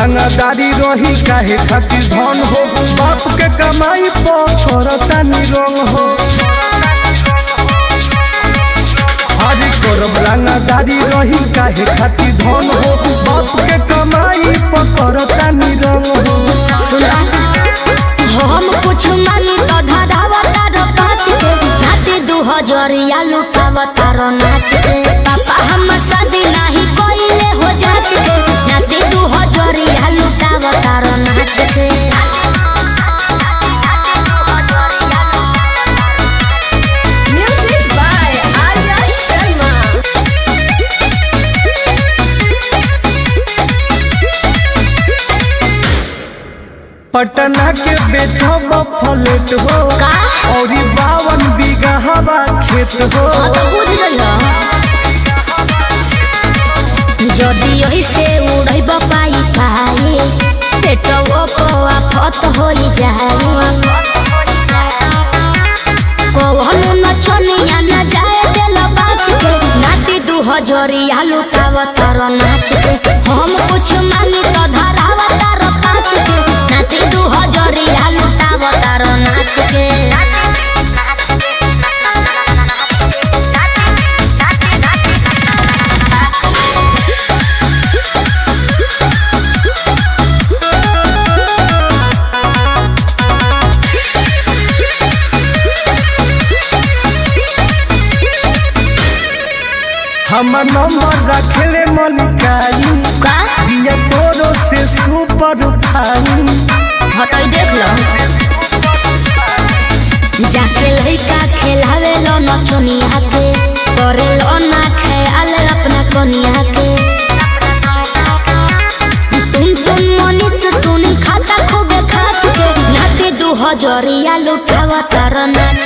रंगदारी रही काहे खातिर धन हो, बाप के कमाई पर करता निरंग हो। हरी करब रंगदारी रही काहे खातिर धन हो, बाप के कमाई पर करता निरंग हो। हम कुछ मानी तो धरावता रो पाँच के नाते 2000 लुटावता रो नाच के। पापा हम शादी नहीं कोइले हो जाच के नाते 2000 लुटावता रो नाच के। Music by Arya Sharma. पटना के बेचब फलेट हो और 52 बीघा हवा खेत हो। जदि ऐसे उड़ब पाई पाए पेटवो आफत हो जाए। कौनो नचनिया न जाए दिल बाच के नाती 2000 लुटावता रो नाच के। हम कुछ मानी तो धरावता रो पाँच के नाती 2000 लुटावता रो नाच के। हमर नंबर रखले मलिकाई दिया तोरो से सुपर फाइन। हतई देख लो जाके लइका खेलावे लो नचनिया के करे लो ना ख्याल अपना कनिया के। तुम मनीष सुनी खाता खूब खाच के नाते 2000 लुटावता रो नाच